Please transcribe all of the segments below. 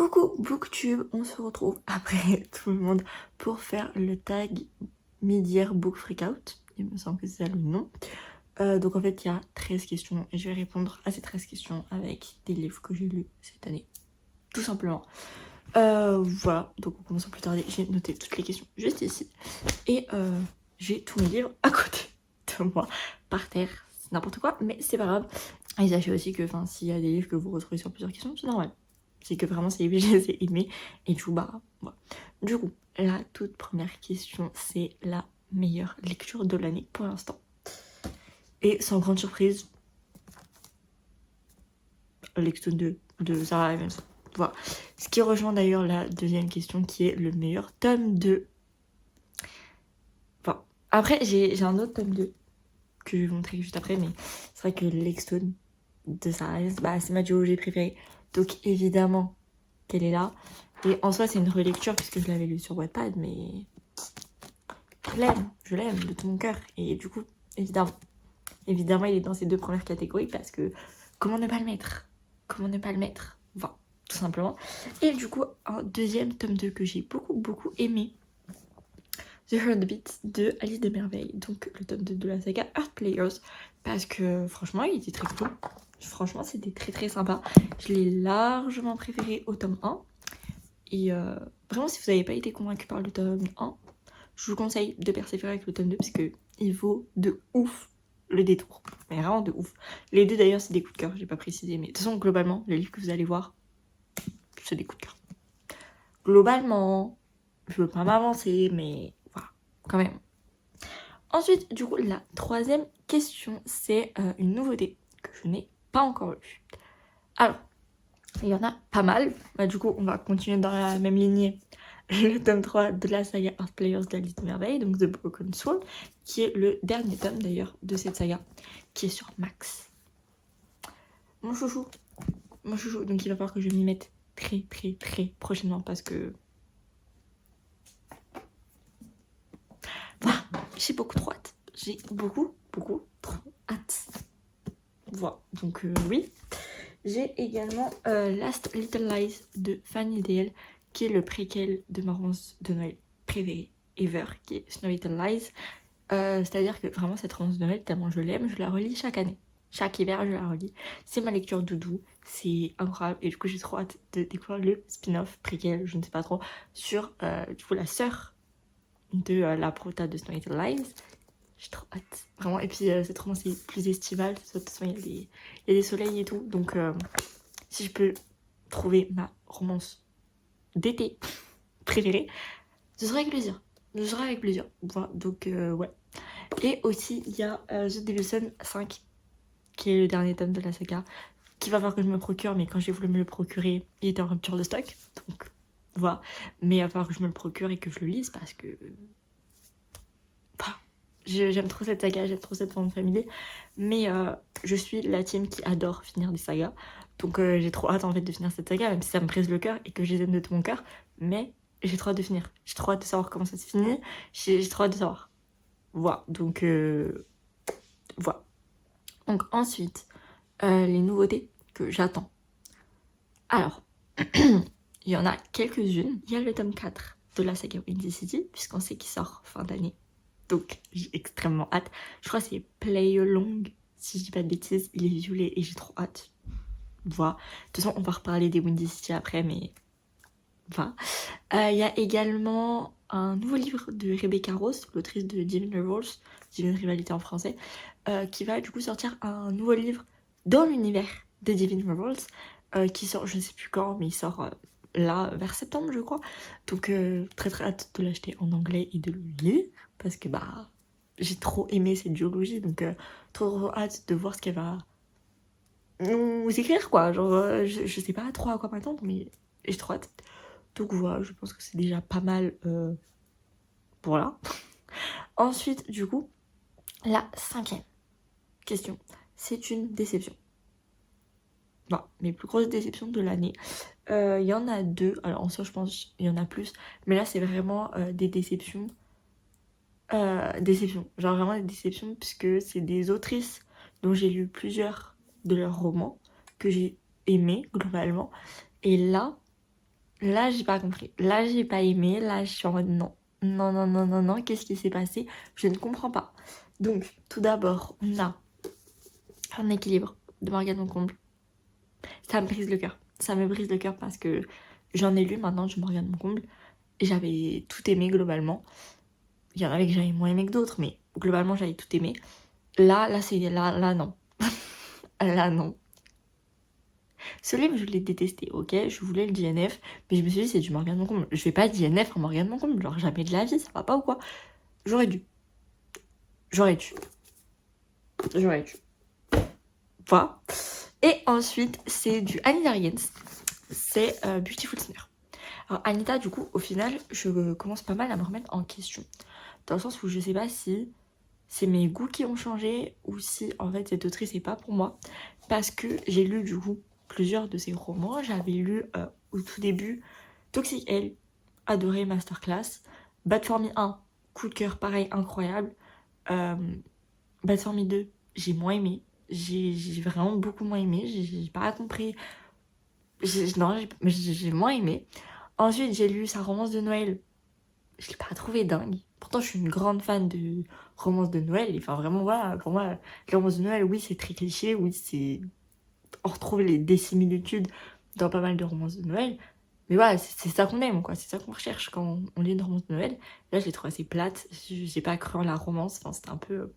Coucou Booktube, on se retrouve après tout le monde pour faire le tag mid-year book freakout. Il me semble que c'est ça le nom. Donc en fait il y a 13 questions et je vais répondre à ces 13 questions avec des livres que j'ai lus cette année. Tout simplement. Voilà, donc on commence sans plus tarder. J'ai noté toutes les questions juste ici. Et j'ai tous mes livres à côté de moi, par terre. C'est n'importe quoi, mais c'est pas grave. Et sachez aussi que s'il y a des livres que vous retrouvez sur plusieurs questions, c'est normal. C'est que vraiment ces livres, je les ai aimés. Et du coup, voilà. Du coup, la toute première question, c'est la meilleure lecture de l'année pour l'instant. Et sans grande surprise, lecture de Sarah Evans. Voilà. Ce qui rejoint d'ailleurs la deuxième question qui est le meilleur tome 2. Enfin, après, j'ai un autre tome 2 que je vais vous montrer juste après, mais c'est vrai que Lexstone de Sarah Evans, c'est ma duologie préférée. Donc évidemment qu'elle est là. Et en soi, c'est une relecture puisque je l'avais lu sur Wattpad, mais je l'aime de tout mon cœur. Et du coup, évidemment, il est dans ces deux premières catégories parce que comment ne pas le mettre? Comment ne pas le mettre? Voilà, tout simplement. Et du coup, un deuxième tome 2 que j'ai beaucoup aimé, The Heartbeat de Alice des Merveilles, donc le tome 2 de la saga Heart Players, parce que franchement, il était très cool. Franchement, c'était très sympa. Je l'ai largement préféré au tome 1. Et vraiment, si vous n'avez pas été convaincu par le tome 1, je vous conseille de persévérer avec le tome 2 parce qu'il vaut de ouf le détour. Mais vraiment de ouf. Les deux d'ailleurs, c'est des coups de cœur, j'ai pas précisé. Mais de toute façon, globalement, les livres que vous allez voir, c'est des coups de cœur. Globalement, je veux pas m'avancer, mais voilà, quand même. Ensuite, du coup, la troisième question, c'est une nouveauté que je n'ai pas encore lue. Alors, il y en a pas mal. Du coup, on va continuer dans la même lignée. Le tome 3 de la saga Heart Players d'Alice de Merveille, donc The Broken Soul, qui est le dernier tome d'ailleurs de cette saga, qui est sur Max. Mon chouchou, donc il va falloir que je m'y mette très prochainement parce que... Voilà, j'ai beaucoup trop hâte. J'ai beaucoup trop hâte. Voilà, donc oui. J'ai également Last Little Lies de Fanny Dale, qui est le préquel de ma romance de Noël préférée ever, qui est Snow Little Lies. C'est-à-dire que vraiment cette romance de Noël, tellement je l'aime, je la relis chaque année. Chaque hiver, je la relis. C'est ma lecture doudou, c'est incroyable. Et du coup, j'ai trop hâte de découvrir le spin-off préquel, je ne sais pas trop, sur du coup la sœur de la prota de Snow Little Lies. J'ai trop hâte, vraiment. Et puis cette romance est plus estivale, de toute façon il y a des soleils et tout, donc si je peux trouver ma romance d'été préférée, ce sera avec plaisir. Voilà, donc ouais. Et aussi, il y a The Division 5, qui est le dernier tome de la saga, qui va falloir que je me procure, mais quand j'ai voulu me le procurer, il était en rupture de stock, donc voilà. Mais il va falloir que je me le procure et que je le lise, parce que... j'aime trop cette saga, j'aime trop cette forme familier, mais je suis la team qui adore finir des sagas, donc j'ai trop hâte en fait de finir cette saga, même si ça me brise le cœur et que je les aime de tout mon cœur, mais j'ai trop hâte de finir, j'ai trop hâte de savoir comment ça se finit, j'ai trop hâte de savoir. Voilà, donc voilà. Donc ensuite, les nouveautés que j'attends. Alors, il y en a quelques-unes. Il y a le tome 4 de la saga Windy City, puisqu'on sait qu'il sort fin d'année. Donc j'ai extrêmement hâte. Je crois que c'est Play Along, si je dis pas de bêtises. Il est violet et j'ai trop hâte. Voilà. De toute façon, on va reparler des Windy City après, mais voilà. Il y a également un nouveau livre de Rebecca Rose, l'autrice de Divine Rivals, Divine Rivalité en français, qui va du coup sortir un nouveau livre dans l'univers de Divine Rivals, qui sort, je ne sais plus quand, mais il sort là, vers septembre, je crois. Donc très hâte de l'acheter en anglais et de le lire, parce que j'ai trop aimé cette duologie, donc trop hâte de voir ce qu'elle va nous écrire, quoi. Genre, je sais pas trop à quoi m'attendre, mais j'ai trop hâte. Donc voilà, je pense que c'est déjà pas mal. Voilà. Ensuite, du coup, la 5e question. C'est une déception. Bon, mes plus grosses déceptions de l'année. Il y en a 2. Alors en soi, je pense qu'il y en a plus. Mais là, c'est vraiment des déceptions. Déceptions. Genre vraiment des déceptions puisque c'est des autrices dont j'ai lu plusieurs de leurs romans que j'ai aimés globalement. Et là, Là, j'ai pas compris. Là, j'ai pas aimé. Là, je suis en mode non. Non, non, non, non, non. Qu'est-ce qui s'est passé? Je ne comprends pas. Donc, tout d'abord, on a un équilibre de Morgane Concombre. Ça me brise le cœur. Ça me brise le cœur parce que j'en ai lu maintenant de Morgane Concombre. Et j'avais tout aimé globalement. Il y en avait que j'avais moins aimé que d'autres, mais globalement, j'avais tout aimé. Là, c'est... Là, non. Là, non. Ce livre, je l'ai détesté, ok? Je voulais le DNF, mais je me suis dit, c'est du Morgane Concombre. Je vais pas DNF en Morgane Concombre, genre jamais de la vie, ça va pas ou quoi? J'aurais dû. J'aurais dû. J'aurais dû. Voilà. Et ensuite, c'est du Anita Riggins. C'est Beautiful Sinner. Alors, Anita, du coup, au final, je commence pas mal à me remettre en question. Dans le sens où je sais pas si c'est mes goûts qui ont changé ou si, en fait, cette autrice est pas pour moi. Parce que j'ai lu, du coup, plusieurs de ses romans. J'avais lu, au tout début, Toxic Elle, adoré, masterclass. Bad for Me 1, coup de cœur, pareil, incroyable. Bad for Me 2, j'ai moins aimé. J'ai vraiment beaucoup moins aimé. J'ai pas compris. Non, j'ai moins aimé. Ensuite, j'ai lu sa romance de Noël. Je l'ai pas trouvé dingue. Pourtant, je suis une grande fan de romances de Noël. Et enfin, vraiment, voilà, pour moi, les romances de Noël, oui, c'est très cliché. Oui, c'est... On retrouve des similitudes dans pas mal de romances de Noël. Mais voilà, c'est ça qu'on aime, quoi. C'est ça qu'on recherche quand on lit une romance de Noël. Là, je l'ai trouvée assez plate. J'ai pas cru en la romance. Enfin, c'était un peu...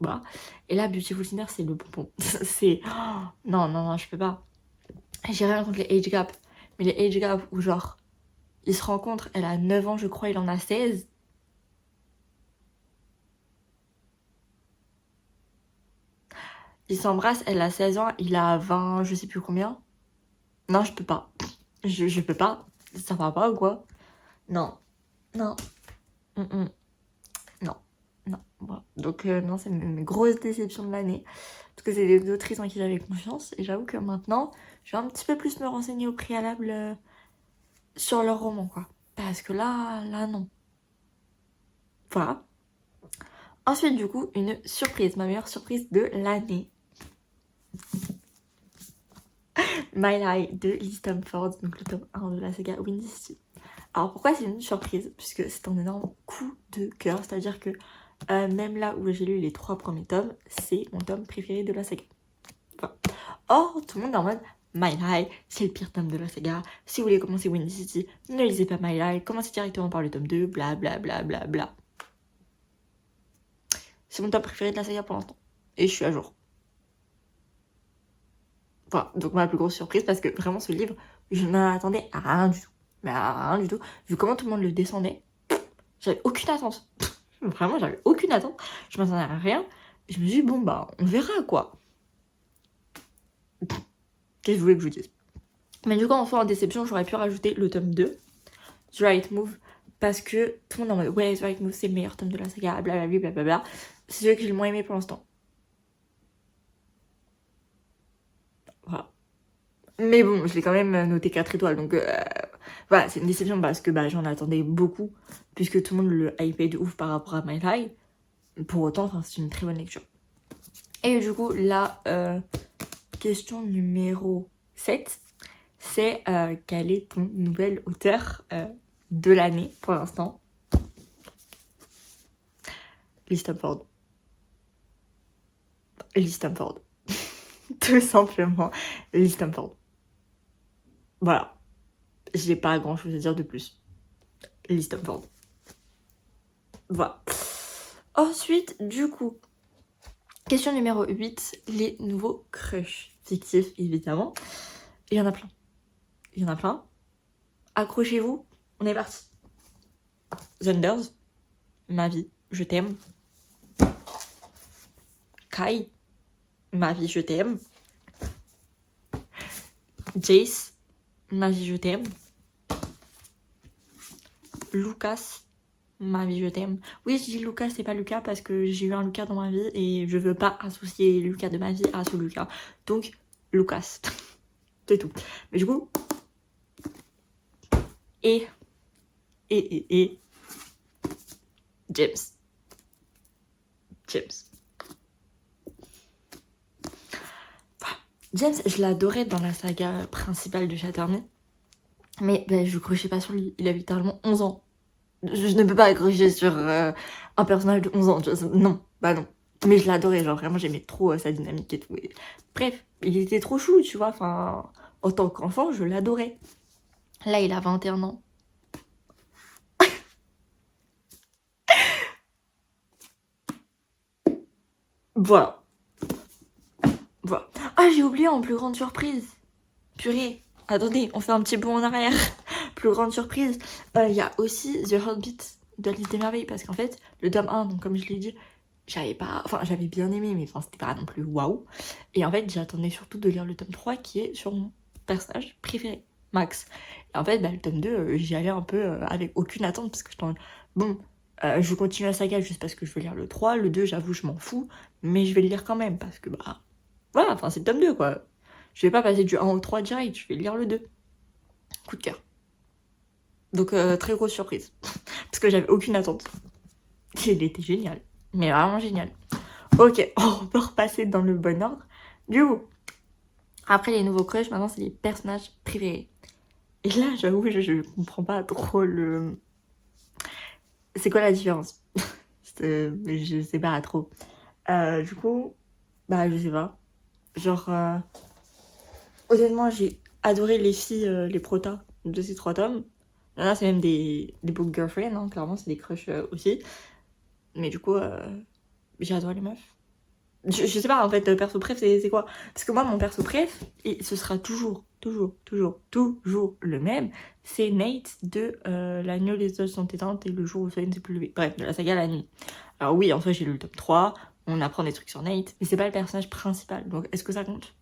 Voilà. Et là, Beautiful Sinner, c'est le bonbon. C'est... Oh, non, non, non, je peux pas. J'ai rien contre les age gap. Mais les age gap où, genre, ils se rencontrent, elle a 9 ans, je crois, il en a 16. Ils s'embrassent, elle a 16 ans, il a 20, je sais plus combien. Non, je peux pas. Je peux pas. Ça va pas ou quoi? Non. Non. Non. Non. Voilà. Donc, non, c'est une grosse déception de l'année. Parce que c'est des autrices en qui j'avais confiance. Et j'avoue que maintenant, je vais un petit peu plus me renseigner au préalable sur leur roman, quoi. Parce que là, non. Voilà. Ensuite, du coup, une surprise. Ma meilleure surprise de l'année. My Lie de Liz Stamford, donc le tome 1 de la saga Windy City. Alors pourquoi c'est une surprise? Puisque c'est un énorme coup de cœur, c'est-à-dire que même là où j'ai lu les 3 premiers tomes, c'est mon tome préféré de la saga. Enfin. Or, tout le monde est en mode My Lie, c'est le pire tome de la saga. Si vous voulez commencer Windy City, ne lisez pas My Lie, commencez directement par le tome 2, bla bla bla bla bla. C'est mon tome préféré de la saga pour l'instant. Et je suis à jour. Voilà, donc ma plus grosse surprise, parce que vraiment ce livre, je n'en attendais à rien du tout. Mais à rien du tout. Vu comment tout le monde le descendait, j'avais aucune attente. Vraiment, j'avais aucune attente. Je m'attendais à rien. Et je me suis dit, bon, bah, on verra, quoi. Qu'est-ce que vous voulez que je vous dise? Mais du coup, en en déception, j'aurais pu rajouter le tome 2, The Right Move, parce que tout le monde est en mode, ouais, The Right Move, c'est le meilleur tome de la saga, blablabla, blablabla. C'est celui que j'ai le moins aimé pour l'instant. Voilà. Mais bon, je l'ai quand même noté 4 étoiles, donc voilà, c'est une déception parce que bah, j'en attendais beaucoup, puisque tout le monde le hypait de ouf par rapport à My Lie. Pour autant, c'est une très bonne lecture. Et du coup, la question numéro 7, c'est quel est ton nouvel auteur de l'année pour l'instant? Liz Stamford. Liz Stamford. Tout simplement, Liz Stamford. Voilà. J'ai pas grand chose à dire de plus. Liz Stamford. Voilà. Ensuite, du coup, question numéro 8, les nouveaux crushs fictifs, évidemment. Il y en a plein. Il y en a plein. Accrochez-vous, on est parti. Zunders, ma vie, je t'aime. Kai, ma vie, je t'aime. Jace, ma vie, je t'aime. Lucas, ma vie, je t'aime. Oui, je dis Lucas, c'est pas Lucas parce que j'ai eu un Lucas dans ma vie et je veux pas associer Lucas de ma vie à ce Lucas. Donc, Lucas. C'est tout. Mais du coup... Et... James. James, je l'adorais dans la saga principale de Chatterley. Mais bah, je crochais pas sur lui, il a littéralement 11 ans. Je ne peux pas accrocher sur un personnage de 11 ans, tu vois, non, bah non. Mais je l'adorais, genre vraiment j'aimais trop sa dynamique et tout. Et bref, il était trop chou, tu vois, enfin, en tant qu'enfant, je l'adorais. Là, il a 21 ans. Voilà. Voilà. Ah, j'ai oublié en plus grande surprise. Purée. Attendez, on fait un petit bond en arrière. Plus grande surprise. Il y a aussi The Heartbeat de Alice des Merveilles. Parce qu'en fait, le tome 1, donc comme je l'ai dit, j'avais pas. Enfin, j'avais bien aimé, mais enfin, c'était pas non plus waouh. Et en fait, j'attendais surtout de lire le tome 3 qui est sur mon personnage préféré, Max. Et en fait, bah, le tome 2, j'y allais un peu avec aucune attente. Parce que je t'en. Bon. Je continue la saga juste parce que je veux lire le 3. Le 2, j'avoue, je m'en fous. Mais je vais le lire quand même. Parce que, bah. Voilà, enfin, c'est le tome 2, quoi. Je vais pas passer du 1 au 3 direct, je vais lire le 2. Coup de cœur. Donc, très grosse surprise. Parce que j'avais aucune attente. Il était génial. Mais vraiment génial. Ok, on peut repasser dans le bon ordre. Du coup, après les nouveaux crushs, maintenant, c'est les personnages préférés. Et là, j'avoue, je comprends pas trop le... C'est quoi la différence? Je sais pas trop. Du coup, bah, je sais pas. Genre, honnêtement, j'ai adoré les filles, les protas de ces 3 tomes. Là, c'est même des book girlfriends, hein, clairement, c'est des crushs aussi. Mais du coup, j'ai adoré les meufs. Je sais pas, en fait, perso préf, c'est quoi? Parce que moi, mon perso préf, et ce sera toujours le même, c'est Nate de La nuit où les étoiles sont éteintes et le jour où le soleil ne s'est plus levé. Bref, de la saga La nuit. Alors oui, en fait, j'ai lu le tome 3, on apprend des trucs sur Nate, mais c'est pas le personnage principal. Donc, est-ce que ça compte?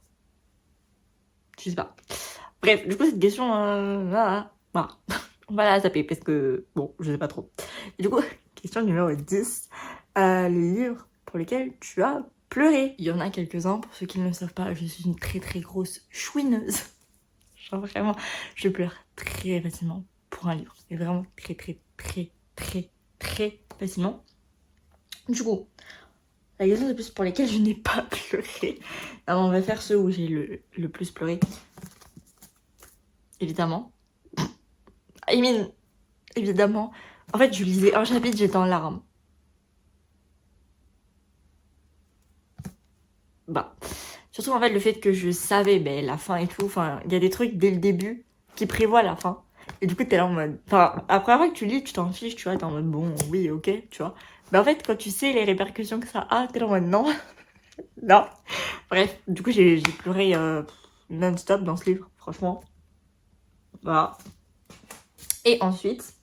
Je sais pas. Bref, du coup, cette question, voilà. On va la taper parce que, bon, je sais pas trop. Et du coup, question numéro 10. Les livres pour lesquels tu as pleuré. Il y en a quelques-uns, pour ceux qui ne le savent pas, je suis une très grosse chouineuse. Genre vraiment, je pleure très facilement pour un livre. Et vraiment très facilement. Du coup, la question c'est plus pour lesquels je n'ai pas pleuré. Alors on va faire ceux où j'ai le plus pleuré. Évidemment. I mean, évidemment. En fait, je lisais un chapitre, j'étais en larmes. Bah, surtout en fait le fait que je savais la fin et tout, enfin, il y a des trucs dès le début qui prévoient la fin. Et du coup, t'es là en mode... Enfin, la première fois que tu lis, tu t'en fiches, tu vois, t'es en mode bon, oui, ok, tu vois. Mais en fait, quand tu sais les répercussions que ça a, t'es là en mode non, non. Bref, du coup, j'ai pleuré non-stop dans ce livre, franchement. Voilà. Et ensuite...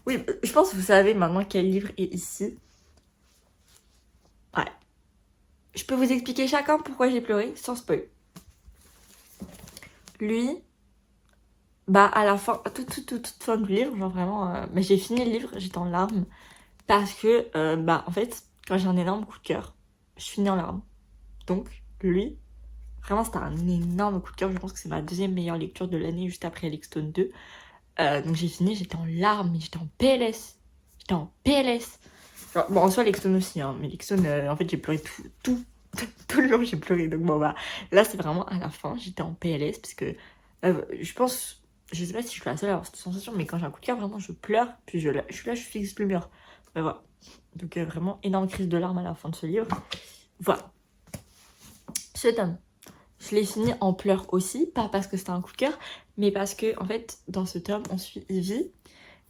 Oui, je pense que vous savez maintenant quel livre est ici. Ouais. Je peux vous expliquer chacun pourquoi j'ai pleuré, sans spoil. Lui, bah à la fin, toute fin du livre, genre vraiment, mais j'ai fini le livre, j'étais en larmes. Parce que, bah en fait, quand j'ai un énorme coup de cœur, je finis en larmes. Donc, lui, vraiment c'était un énorme coup de cœur. Je pense que c'est ma deuxième meilleure lecture de l'année, juste après Alexstone 2. Donc j'ai fini, j'étais en larmes, mais j'étais en PLS. J'étais en PLS. Genre, bon, en soi, Alexstone aussi, hein, mais Alexstone, en fait, j'ai pleuré tout le long, j'ai pleuré. Donc bon, bah, là, c'est vraiment à la fin, j'étais en PLS, parce que je pense, je sais pas si je suis la seule à avoir cette sensation, mais quand j'ai un coup de cœur, vraiment, je pleure, puis je suis là, je fixe le mur. Mais voilà. Donc vraiment, énorme crise de larmes à la fin de ce livre. Voilà. Ce tome, je l'ai fini en pleurs aussi, pas parce que c'était un coup de cœur, mais parce que, en fait, dans ce tome, on suit Ivy.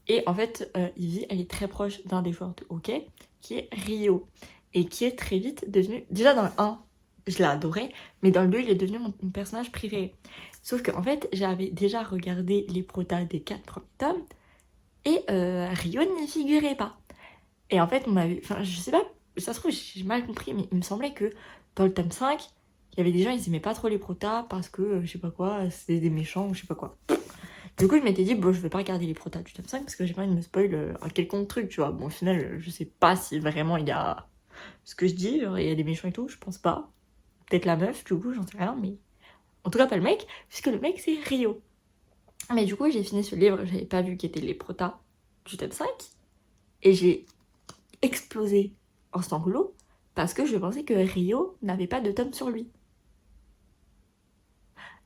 Et en fait, Ivy, elle est très proche d'un des joueurs de hockey, qui est Rio. Et qui est très vite devenu... Déjà dans le 1, je l'ai adoré, mais dans le 2, il est devenu mon personnage préféré. Sauf qu'en fait, j'avais déjà regardé les protas des 4 premiers tomes, et Rio n'y figurait pas. Et en fait, on m'avait... Enfin, je sais pas, ça se trouve, j'ai mal compris, mais il me semblait que dans le tome 5, il y avait des gens, ils aimaient pas trop les protas parce que, je sais pas quoi, c'était des méchants ou je sais pas quoi. Du coup, je m'étais dit, bon, je vais pas regarder les protas du top 5 parce que j'ai pas envie de me spoil un quelconque truc, tu vois. Bon, au final, je sais pas si vraiment il y a ce que je dis, genre, il y a des méchants et tout, je pense pas. Peut-être la meuf, du coup, j'en sais rien, mais en tout cas, pas le mec, puisque le mec, c'est Rio. Mais du coup, j'ai fini ce livre, j'avais pas vu qu'étaient les protas du top 5 et j'ai explosé en sanglots parce que je pensais que Rio n'avait pas de tome sur lui.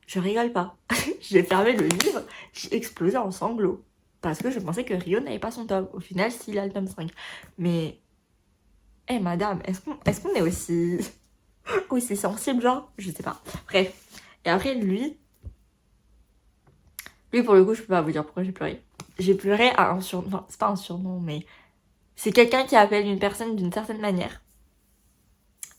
Je rigole pas. J'ai fermé le livre, j'ai explosé en sanglots. Parce que je pensais que Rio n'avait pas son tome. Au final, s'il a le tome 5. Mais, madame, est-ce qu'on est aussi sensible, genre? Je sais pas. Bref. Et après, lui, pour le coup, je peux pas vous dire pourquoi j'ai pleuré. J'ai pleuré à un surnom. Enfin, c'est pas un surnom, mais c'est quelqu'un qui appelle une personne d'une certaine manière.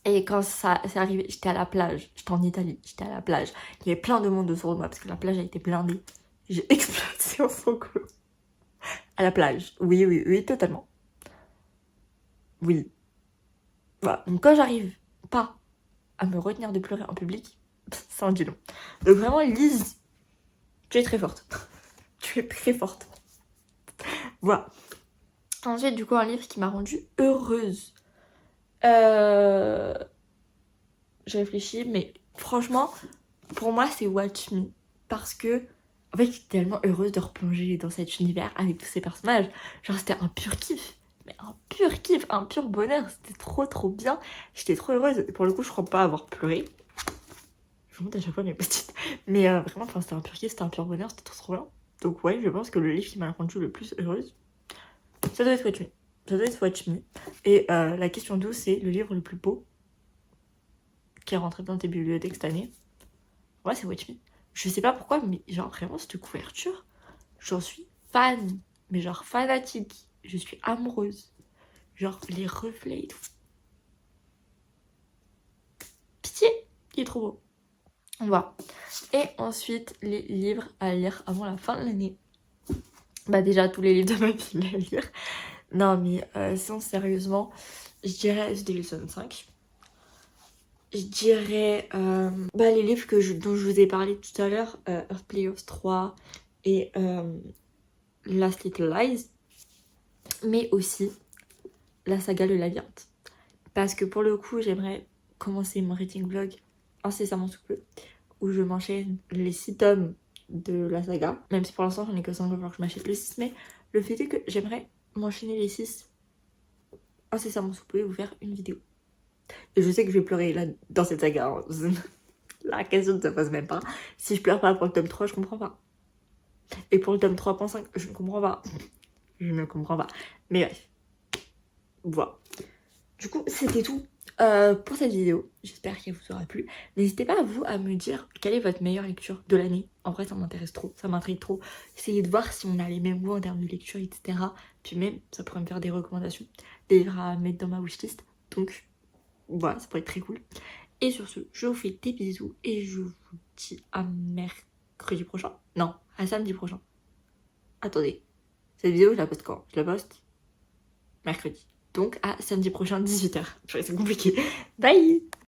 Et quand ça c'est arrivé, j'étais à la plage. J'étais en Italie, j'étais à la plage. Il y avait plein de monde autour de moi parce que la plage a été blindée. J'ai explosé en sanglots. À la plage. Oui, oui, oui, totalement. Oui. Voilà. Donc quand j'arrive pas à me retenir de pleurer en public, ça en dit long. Donc vraiment, Lise, tu es très forte. Tu es très forte. Voilà. Ensuite, du coup, un livre qui m'a rendue heureuse. J'ai réfléchi, mais franchement, pour moi, c'est Watch Me. Parce que, en fait, j'étais tellement heureuse de replonger dans cet univers avec tous ces personnages. Genre, c'était un pur kiff. Mais un pur kiff, un pur bonheur. C'était trop, trop bien. J'étais trop heureuse. Pour le coup, je crois pas avoir pleuré. Je monte à chaque fois mes petites. Mais vraiment, enfin, c'était un pur kiff, c'était un pur bonheur, c'était trop, trop bien. Donc, ouais, je pense que le livre qui m'a rendu le plus heureuse, ça doit être Watch Me. Ça doit être Watch Me. Et la question 12, c'est le livre le plus beau qui est rentré dans tes bibliothèques cette année. Ouais, c'est Watch Me. Je sais pas pourquoi, mais genre vraiment, cette couverture, j'en suis fan. Mais genre fanatique. Je suis amoureuse. Genre les reflets et tout. Pitié, il est trop beau. Voilà. Et ensuite, les livres à lire avant la fin de l'année. Bah déjà, tous les livres de ma vie à lire. Non, mais sinon, sérieusement, je dirais The Wilson 5. Je dirais les livres dont je vous ai parlé tout à l'heure, Earth Players 3 et Last Little Lies, mais aussi la saga Le Labyrinthe. Parce que pour le coup, j'aimerais commencer mon reading vlog incessamment sous peu, où je m'enchaîne les 6 tomes de la saga, même si pour l'instant j'en ai que 5, il va falloir que je m'achète le 6, mais le fait est que j'aimerais m'enchaîner les 6 incessamment sous peu et vous faire une vidéo. Et je sais que je vais pleurer là dans cette saga. Hein. La question ne se pose même pas. Si je pleure pas pour le tome 3, je comprends pas. Et pour le tome 3.5, je ne comprends pas. Je ne comprends pas. Mais bref. Voilà. Du coup, c'était tout pour cette vidéo. J'espère qu'elle vous aura plu. N'hésitez pas vous à me dire quelle est votre meilleure lecture de l'année. En vrai, ça m'intéresse trop, ça m'intrigue trop. Essayez de voir si on a les mêmes goûts en termes de lecture, etc. Puis même, ça pourrait me faire des recommandations, des livres à mettre dans ma wishlist. Donc, voilà, ça pourrait être très cool. Et sur ce, je vous fais des bisous et je vous dis à mercredi prochain. Non, à samedi prochain. Attendez, cette vidéo, je la poste quand? Je la poste mercredi. Donc à samedi prochain, 18h. C'est compliqué. Bye!